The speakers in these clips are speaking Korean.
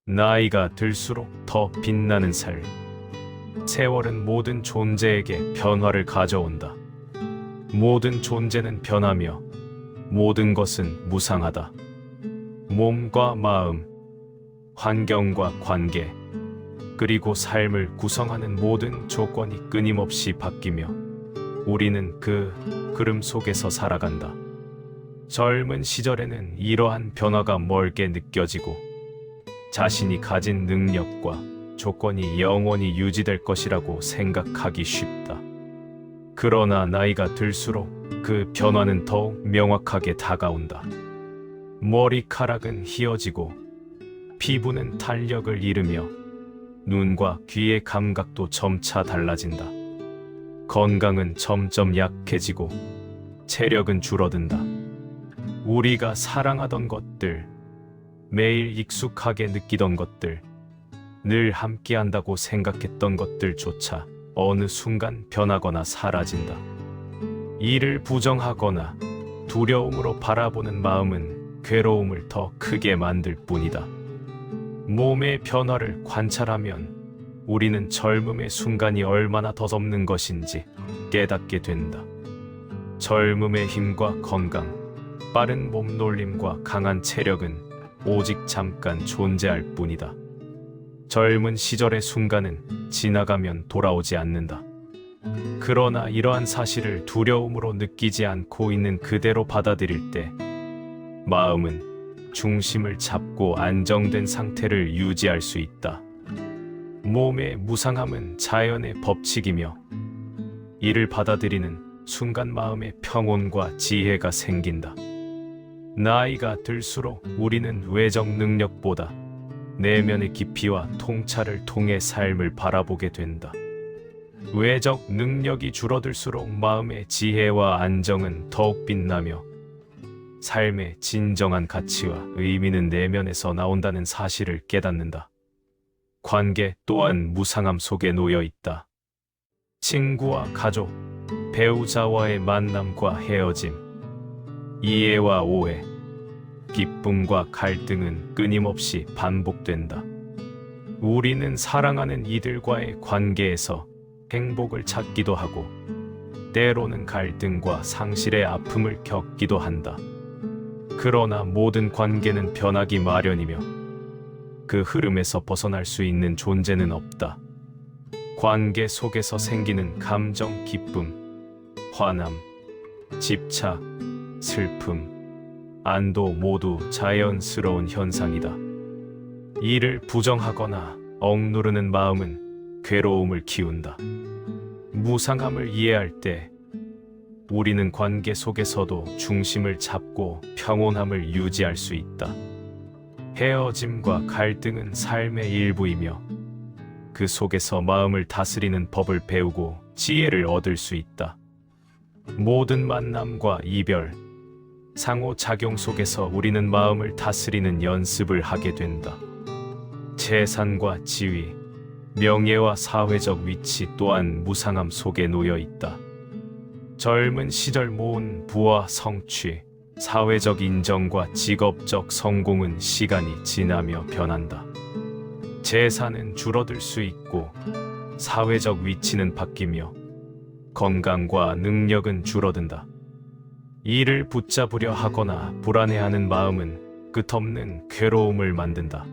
나이가 들수록 더 빛나는 삶. 세월은 모든 존재에게 변화를 가져온다. 모든 존재는 변하며 모든 것은 무상하다. 몸과 마음, 환경과 관계, 그리고 삶을 구성하는 모든 조건이 끊임없이 바뀌며 우리는 그 흐름 속에서 살아간다. 젊은 시절에는 이러한 변화가 멀게 느껴지고 자신이 가진 능력과 조건이 영원히 유지될 것이라고 생각하기 쉽다. 그러나 나이가 들수록 그 변화는 더욱 명확하게 다가온다. 머리카락은 휘어지고 피부는 탄력을 잃으며 눈과 귀의 감각도 점차 달라진다. 건강은 점점 약해지고 체력은 줄어든다. 우리가 사랑하던 것들, 매일 익숙하게 느끼던 것들, 늘 함께한다고 생각했던 것들조차 어느 순간 변하거나 사라진다. 이를 부정하거나 두려움으로 바라보는 마음은 괴로움을 더 크게 만들 뿐이다. 몸의 변화를 관찰하면 우리는 젊음의 순간이 얼마나 덧없는 것인지 깨닫게 된다. 젊음의 힘과 건강, 빠른 몸놀림과 강한 체력은 오직 잠깐 존재할 뿐이다. 젊은 시절의 순간은 지나가면 돌아오지 않는다. 그러나 이러한 사실을 두려움으로 느끼지 않고 있는 그대로 받아들일 때 마음은 중심을 잡고 안정된 상태를 유지할 수 있다. 몸의 무상함은 자연의 법칙이며 이를 받아들이는 순간 마음의 평온과 지혜가 생긴다. 나이가 들수록 우리는 외적 능력보다 내면의 깊이와 통찰을 통해 삶을 바라보게 된다. 외적 능력이 줄어들수록 마음의 지혜와 안정은 더욱 빛나며 삶의 진정한 가치와 의미는 내면에서 나온다는 사실을 깨닫는다. 관계 또한 무상함 속에 놓여 있다. 친구와 가족, 배우자와의 만남과 헤어짐, 이해와 오해, 기쁨과 갈등은 끊임없이 반복된다. 우리는 사랑하는 이들과의 관계에서 행복을 찾기도 하고 때로는 갈등과 상실의 아픔을 겪기도 한다. 그러나 모든 관계는 변하기 마련이며 그 흐름에서 벗어날 수 있는 존재는 없다. 관계 속에서 생기는 감정, 기쁨, 화남, 집착, 슬픔, 안도 모두 자연스러운 현상이다. 이를 부정하거나 억누르는 마음은 괴로움을 키운다. 무상함을 이해할 때 우리는 관계 속에서도 중심을 잡고 평온함을 유지할 수 있다. 헤어짐과 갈등은 삶의 일부이며 그 속에서 마음을 다스리는 법을 배우고 지혜를 얻을 수 있다. 모든 만남과 이별, 상호작용 속에서 우리는 마음을 다스리는 연습을 하게 된다. 재산과 지위, 명예와 사회적 위치 또한 무상함 속에 놓여 있다. 젊은 시절 모은 부와 성취, 사회적 인정과 직업적 성공은 시간이 지나며 변한다. 재산은 줄어들 수 있고 사회적 위치는 바뀌며 건강과 능력은 줄어든다. 이를 붙잡으려 하거나 불안해하는 마음은 끝없는 괴로움을 만든다.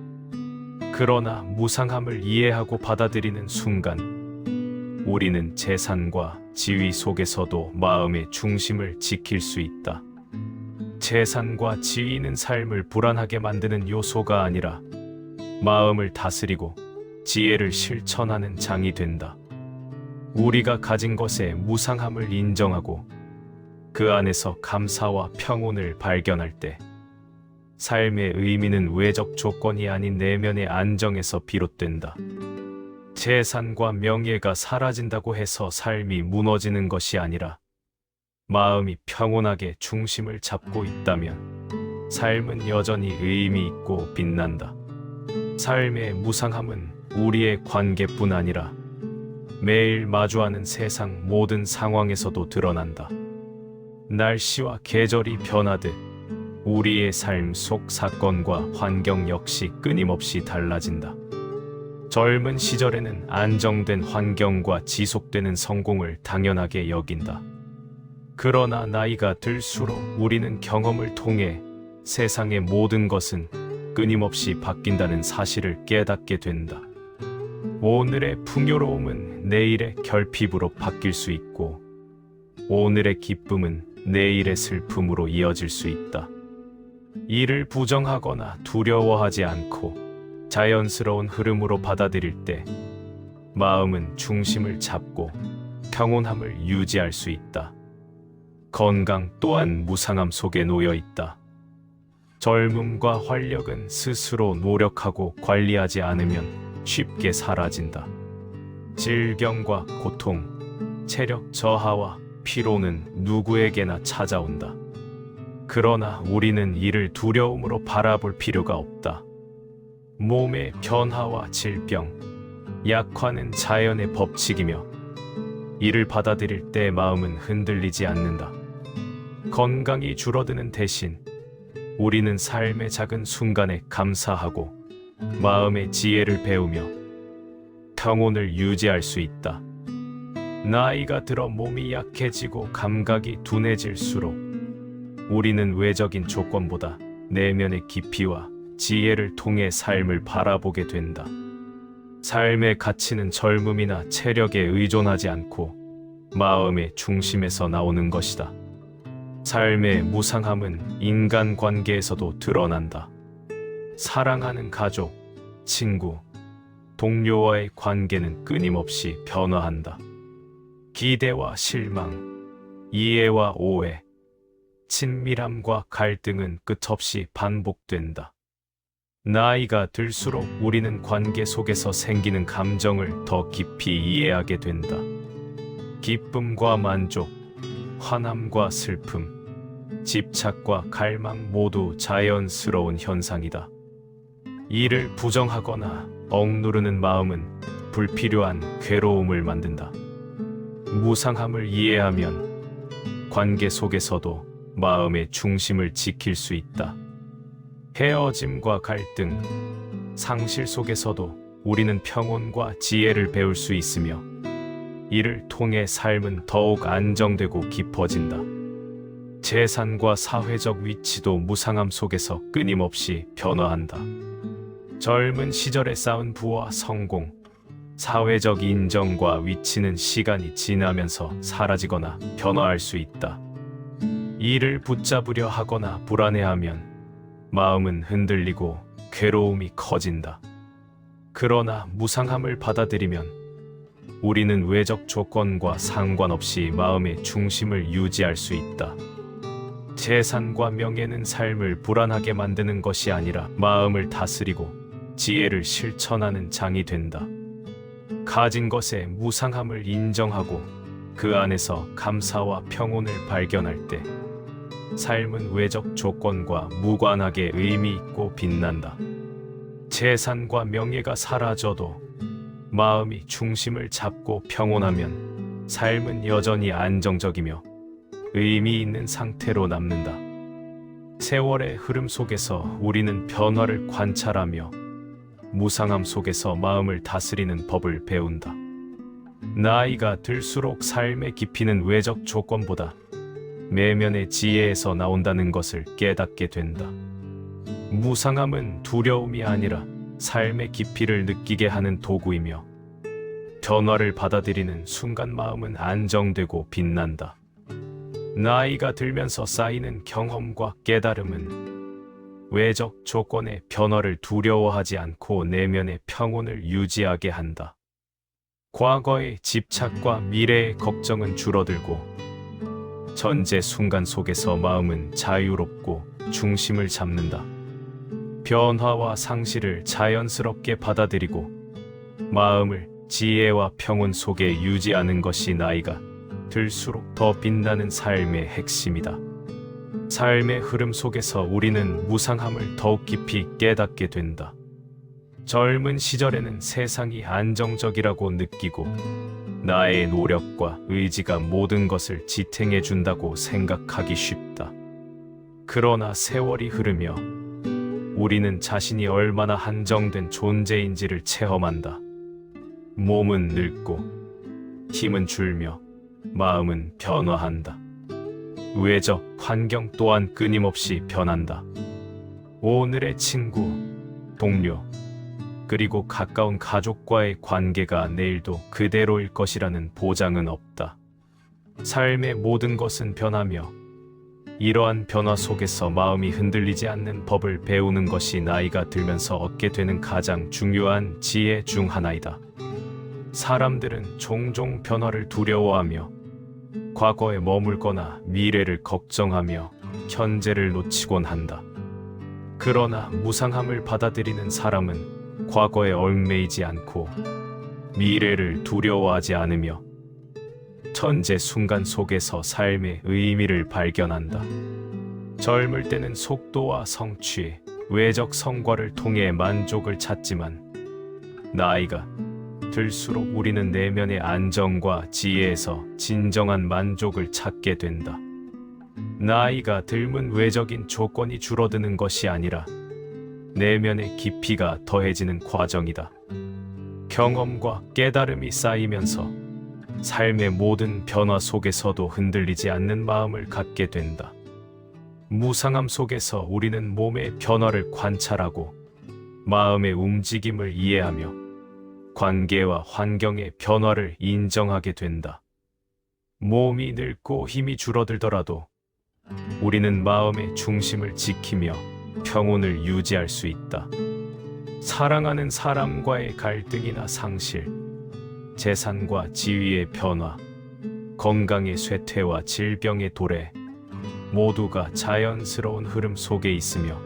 그러나 무상함을 이해하고 받아들이는 순간 우리는 재산과 지위 속에서도 마음의 중심을 지킬 수 있다. 재산과 지위는 삶을 불안하게 만드는 요소가 아니라 마음을 다스리고 지혜를 실천하는 장이 된다. 우리가 가진 것의 무상함을 인정하고 그 안에서 감사와 평온을 발견할 때 삶의 의미는 외적 조건이 아닌 내면의 안정에서 비롯된다. 재산과 명예가 사라진다고 해서 삶이 무너지는 것이 아니라 마음이 평온하게 중심을 잡고 있다면 삶은 여전히 의미 있고 빛난다. 삶의 무상함은 우리의 관계뿐 아니라 매일 마주하는 세상 모든 상황에서도 드러난다. 날씨와 계절이 변하듯 우리의 삶 속 사건과 환경 역시 끊임없이 달라진다. 젊은 시절에는 안정된 환경과 지속되는 성공을 당연하게 여긴다. 그러나 나이가 들수록 우리는 경험을 통해 세상의 모든 것은 끊임없이 바뀐다는 사실을 깨닫게 된다. 오늘의 풍요로움은 내일의 결핍으로 바뀔 수 있고, 오늘의 기쁨은 내일의 슬픔으로 이어질 수 있다. 이를 부정하거나 두려워하지 않고 자연스러운 흐름으로 받아들일 때 마음은 중심을 잡고 평온함을 유지할 수 있다. 건강 또한 무상함 속에 놓여 있다. 젊음과 활력은 스스로 노력하고 관리하지 않으면 쉽게 사라진다. 질병과 고통, 체력 저하와 피로는 누구에게나 찾아온다. 그러나 우리는 이를 두려움으로 바라볼 필요가 없다. 몸의 변화와 질병, 약화는 자연의 법칙이며 이를 받아들일 때 마음은 흔들리지 않는다. 건강이 줄어드는 대신 우리는 삶의 작은 순간에 감사하고 마음의 지혜를 배우며 평온을 유지할 수 있다. 나이가 들어 몸이 약해지고 감각이 둔해질수록 우리는 외적인 조건보다 내면의 깊이와 지혜를 통해 삶을 바라보게 된다. 삶의 가치는 젊음이나 체력에 의존하지 않고 마음의 중심에서 나오는 것이다. 삶의 무상함은 인간관계에서도 드러난다. 사랑하는 가족, 친구, 동료와의 관계는 끊임없이 변화한다. 기대와 실망, 이해와 오해, 친밀함과 갈등은 끝없이 반복된다. 나이가 들수록 우리는 관계 속에서 생기는 감정을 더 깊이 이해하게 된다. 기쁨과 만족, 화남과 슬픔, 집착과 갈망 모두 자연스러운 현상이다. 이를 부정하거나 억누르는 마음은 불필요한 괴로움을 만든다. 무상함을 이해하면 관계 속에서도 마음의 중심을 지킬 수 있다. 헤어짐과 갈등, 상실 속에서도 우리는 평온과 지혜를 배울 수 있으며 이를 통해 삶은 더욱 안정되고 깊어진다. 재산과 사회적 위치도 무상함 속에서 끊임없이 변화한다. 젊은 시절에 쌓은 부와 성공, 사회적 인정과 위치는 시간이 지나면서 사라지거나 변화할 수 있다. 이를 붙잡으려 하거나 불안해하면 마음은 흔들리고 괴로움이 커진다. 그러나 무상함을 받아들이면 우리는 외적 조건과 상관없이 마음의 중심을 유지할 수 있다. 재산과 명예는 삶을 불안하게 만드는 것이 아니라 마음을 다스리고 지혜를 실천하는 장이 된다. 가진 것의 무상함을 인정하고 그 안에서 감사와 평온을 발견할 때 삶은 외적 조건과 무관하게 의미 있고 빛난다. 재산과 명예가 사라져도 마음이 중심을 잡고 평온하면 삶은 여전히 안정적이며 의미 있는 상태로 남는다. 세월의 흐름 속에서 우리는 변화를 관찰하며 무상함 속에서 마음을 다스리는 법을 배운다. 나이가 들수록 삶의 깊이는 외적 조건보다 내면의 지혜에서 나온다는 것을 깨닫게 된다. 무상함은 두려움이 아니라 삶의 깊이를 느끼게 하는 도구이며 변화를 받아들이는 순간 마음은 안정되고 빛난다. 나이가 들면서 쌓이는 경험과 깨달음은 외적 조건의 변화를 두려워하지 않고 내면의 평온을 유지하게 한다. 과거의 집착과 미래의 걱정은 줄어들고 전제 순간 속에서 마음은 자유롭고 중심을 잡는다. 변화와 상실을 자연스럽게 받아들이고 마음을 지혜와 평온 속에 유지하는 것이 나이가 들수록 더 빛나는 삶의 핵심이다. 삶의 흐름 속에서 우리는 무상함을 더욱 깊이 깨닫게 된다. 젊은 시절에는 세상이 안정적이라고 느끼고 나의 노력과 의지가 모든 것을 지탱해 준다고 생각하기 쉽다. 그러나 세월이 흐르며 우리는 자신이 얼마나 한정된 존재인지를 체험한다. 몸은 늙고 힘은 줄며 마음은 변화한다. 외적 환경 또한 끊임없이 변한다. 오늘의 친구, 동료, 그리고 가까운 가족과의 관계가 내일도 그대로일 것이라는 보장은 없다. 삶의 모든 것은 변하며 이러한 변화 속에서 마음이 흔들리지 않는 법을 배우는 것이 나이가 들면서 얻게 되는 가장 중요한 지혜 중 하나이다. 사람들은 종종 변화를 두려워하며 과거에 머물거나 미래를 걱정하며 현재를 놓치곤 한다. 그러나 무상함을 받아들이는 사람은 과거에 얽매이지 않고 미래를 두려워하지 않으며 현재 순간 속에서 삶의 의미를 발견한다. 젊을 때는 속도와 성취, 외적 성과를 통해 만족을 찾지만 나이가 들수록 우리는 내면의 안정과 지혜에서 진정한 만족을 찾게 된다. 나이가 들면 외적인 조건이 줄어드는 것이 아니라 내면의 깊이가 더해지는 과정이다. 경험과 깨달음이 쌓이면서 삶의 모든 변화 속에서도 흔들리지 않는 마음을 갖게 된다. 무상함 속에서 우리는 몸의 변화를 관찰하고 마음의 움직임을 이해하며 관계와 환경의 변화를 인정하게 된다. 몸이 늙고 힘이 줄어들더라도 우리는 마음의 중심을 지키며 평온을 유지할 수 있다. 사랑하는 사람과의 갈등이나 상실, 재산과 지위의 변화, 건강의 쇠퇴와 질병의 도래, 모두가 자연스러운 흐름 속에 있으며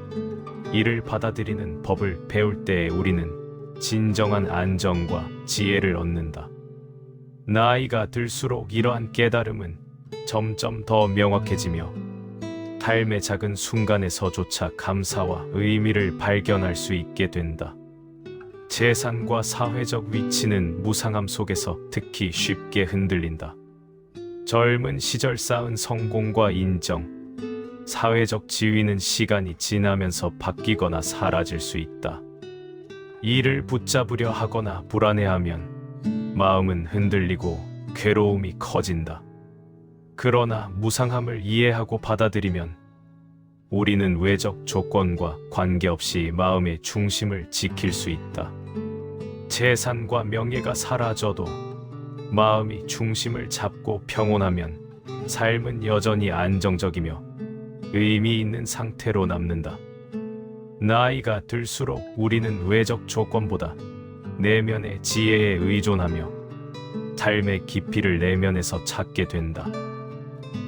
이를 받아들이는 법을 배울 때에 우리는 진정한 안정과 지혜를 얻는다. 나이가 들수록 이러한 깨달음은 점점 더 명확해지며 삶의 작은 순간에서조차 감사와 의미를 발견할 수 있게 된다. 재산과 사회적 위치는 무상함 속에서 특히 쉽게 흔들린다. 젊은 시절 쌓은 성공과 인정, 사회적 지위는 시간이 지나면서 바뀌거나 사라질 수 있다. 이를 붙잡으려 하거나 불안해하면 마음은 흔들리고 괴로움이 커진다. 그러나 무상함을 이해하고 받아들이면 우리는 외적 조건과 관계없이 마음의 중심을 지킬 수 있다. 재산과 명예가 사라져도 마음이 중심을 잡고 평온하면 삶은 여전히 안정적이며 의미 있는 상태로 남는다. 나이가 들수록 우리는 외적 조건보다 내면의 지혜에 의존하며 삶의 깊이를 내면에서 찾게 된다.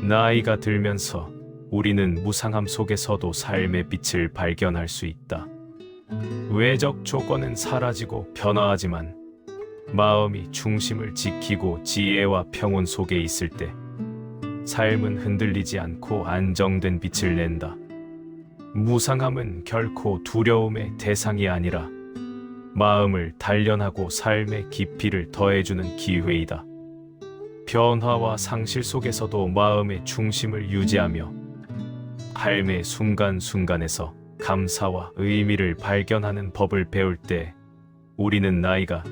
나이가 들면서 우리는 무상함 속에서도 삶의 빛을 발견할 수 있다. 외적 조건은 사라지고 변화하지만 마음이 중심을 지키고 지혜와 평온 속에 있을 때 삶은 흔들리지 않고 안정된 빛을 낸다. 무상함은 결코 두려움의 대상이 아니라 마음을 단련하고 삶의 깊이를 더해주는 기회이다. 변화와 상실 속에서도 마음의 중심을 유지하며 삶의 순간순간에서 감사와 의미를 발견하는 법을 배울 때 우리는 나이가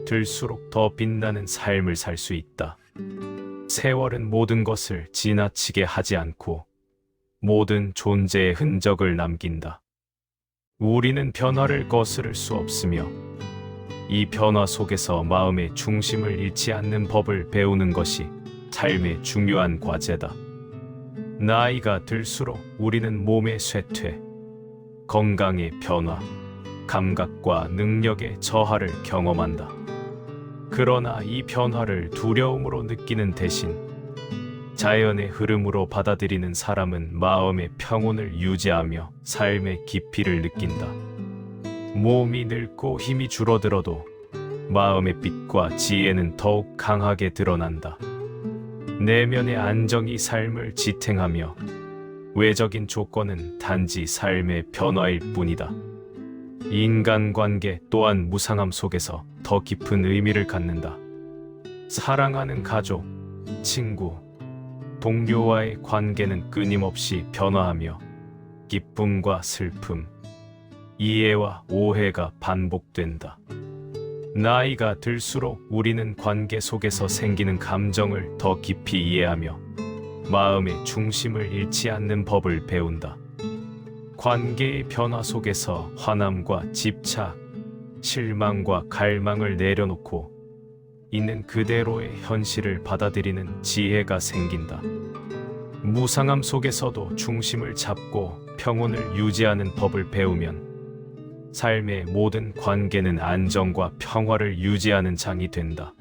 들수록 더 빛나는 삶을 살 수 있다. 세월은 모든 것을 지나치게 하지 않고 모든 존재의 흔적을 남긴다. 우리는 변화를 거스를 수 없으며 이 변화 속에서 마음의 중심을 잃지 않는 법을 배우는 것이 삶의 중요한 과제다. 나이가 들수록 우리는 몸의 쇠퇴, 건강의 변화, 감각과 능력의 저하를 경험한다. 그러나 이 변화를 두려움으로 느끼는 대신 자연의 흐름으로 받아들이는 사람은 마음의 평온을 유지하며 삶의 깊이를 느낀다. 몸이 늙고 힘이 줄어들어도 마음의 빛과 지혜는 더욱 강하게 드러난다. 내면의 안정이 삶을 지탱하며 외적인 조건은 단지 삶의 변화일 뿐이다. 인간관계 또한 무상함 속에서 더 깊은 의미를 갖는다. 사랑하는 가족, 친구, 동료와의 관계는 끊임없이 변화하며 기쁨과 슬픔, 이해와 오해가 반복된다. 나이가 들수록 우리는 관계 속에서 생기는 감정을 더 깊이 이해하며 마음의 중심을 잃지 않는 법을 배운다. 관계의 변화 속에서 화남과 집착, 실망과 갈망을 내려놓고 있는 그대로의 현실을 받아들이는 지혜가 생긴다. 무상함 속에서도 중심을 잡고 평온을 유지하는 법을 배우면 삶의 모든 관계는 안정과 평화를 유지하는 장이 된다.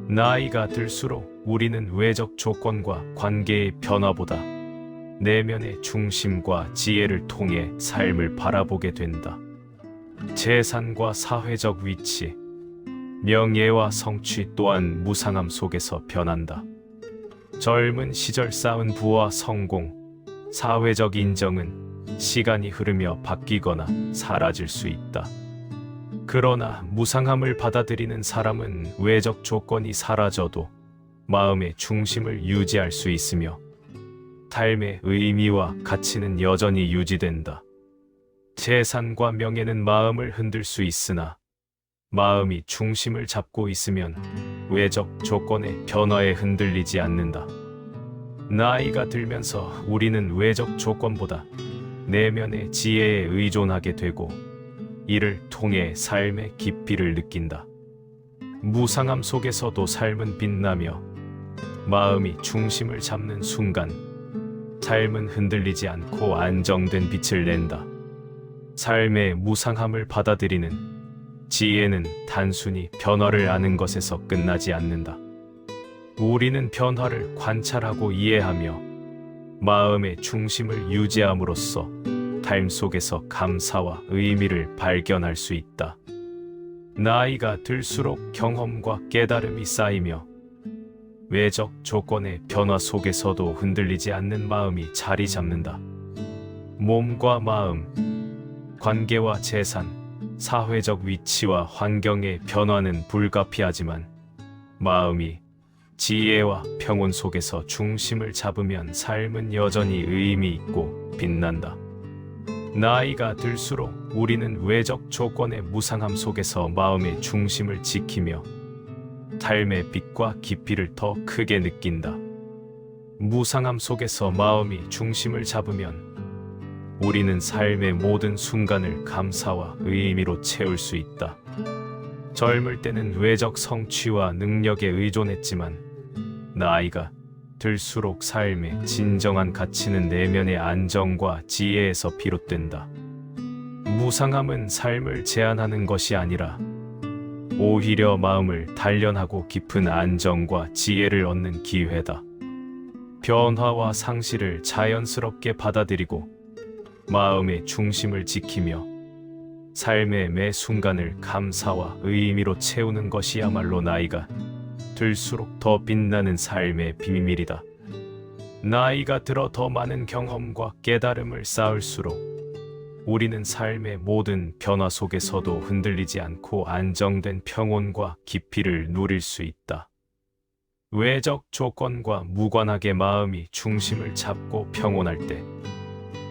나이가 들수록 우리는 외적 조건과 관계의 변화보다 내면의 중심과 지혜를 통해 삶을 바라보게 된다. 재산과 사회적 위치, 명예와 성취 또한 무상함 속에서 변한다. 젊은 시절 쌓은 부와 성공, 사회적 인정은 시간이 흐르며 바뀌거나 사라질 수 있다. 그러나 무상함을 받아들이는 사람은 외적 조건이 사라져도 마음의 중심을 유지할 수 있으며 삶의 의미와 가치는 여전히 유지된다. 재산과 명예는 마음을 흔들 수 있으나 마음이 중심을 잡고 있으면 외적 조건의 변화에 흔들리지 않는다. 나이가 들면서 우리는 외적 조건보다 내면의 지혜에 의존하게 되고 이를 통해 삶의 깊이를 느낀다. 무상함 속에서도 삶은 빛나며 마음이 중심을 잡는 순간 삶은 흔들리지 않고 안정된 빛을 낸다. 삶의 무상함을 받아들이는 지혜는 단순히 변화를 아는 것에서 끝나지 않는다. 우리는 변화를 관찰하고 이해하며 마음의 중심을 유지함으로써 삶 속에서 감사와 의미를 발견할 수 있다. 나이가 들수록 경험과 깨달음이 쌓이며 외적 조건의 변화 속에서도 흔들리지 않는 마음이 자리 잡는다. 몸과 마음, 관계와 재산, 사회적 위치와 환경의 변화는 불가피하지만 마음이 지혜와 평온 속에서 중심을 잡으면 삶은 여전히 의미 있고 빛난다. 나이가 들수록 우리는 외적 조건의 무상함 속에서 마음의 중심을 지키며 삶의 빛과 깊이를 더 크게 느낀다. 무상함 속에서 마음이 중심을 잡으면 우리는 삶의 모든 순간을 감사와 의미로 채울 수 있다. 젊을 때는 외적 성취와 능력에 의존했지만 나이가 들수록 삶의 진정한 가치는 내면의 안정과 지혜에서 비롯된다. 무상함은 삶을 제한하는 것이 아니라 오히려 마음을 단련하고 깊은 안정과 지혜를 얻는 기회다. 변화와 상실을 자연스럽게 받아들이고 마음의 중심을 지키며 삶의 매 순간을 감사와 의미로 채우는 것이야말로 나이가 들수록 더 빛나는 삶의 비밀이다. 나이가 들어 더 많은 경험과 깨달음을 쌓을수록 우리는 삶의 모든 변화 속에서도 흔들리지 않고 안정된 평온과 깊이를 누릴 수 있다. 외적 조건과 무관하게 마음이 중심을 잡고 평온할 때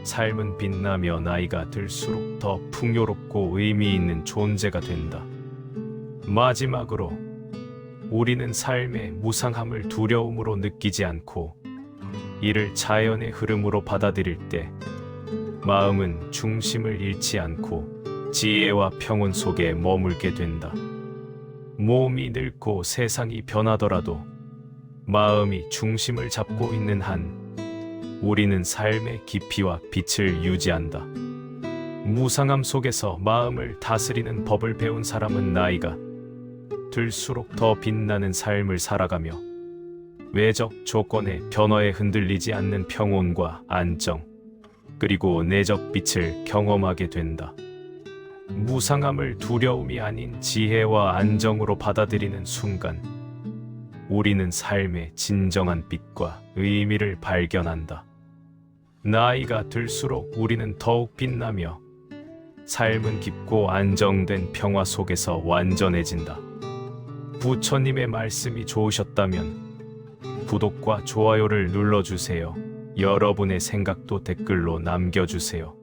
삶은 빛나며 나이가 들수록 더 풍요롭고 의미 있는 존재가 된다. 마지막으로 우리는 삶의 무상함을 두려움으로 느끼지 않고 이를 자연의 흐름으로 받아들일 때 마음은 중심을 잃지 않고 지혜와 평온 속에 머물게 된다. 몸이 늙고 세상이 변하더라도 마음이 중심을 잡고 있는 한 우리는 삶의 깊이와 빛을 유지한다. 무상함 속에서 마음을 다스리는 법을 배운 사람은 나이가 들수록 더 빛나는 삶을 살아가며 외적 조건의 변화에 흔들리지 않는 평온과 안정, 그리고 내적 빛을 경험하게 된다. 무상함을 두려움이 아닌 지혜와 안정으로 받아들이는 순간 우리는 삶의 진정한 빛과 의미를 발견한다. 나이가 들수록 우리는 더욱 빛나며 삶은 깊고 안정된 평화 속에서 완전해진다. 부처님의 말씀이 좋으셨다면 구독과 좋아요를 눌러주세요. 여러분의 생각도 댓글로 남겨주세요.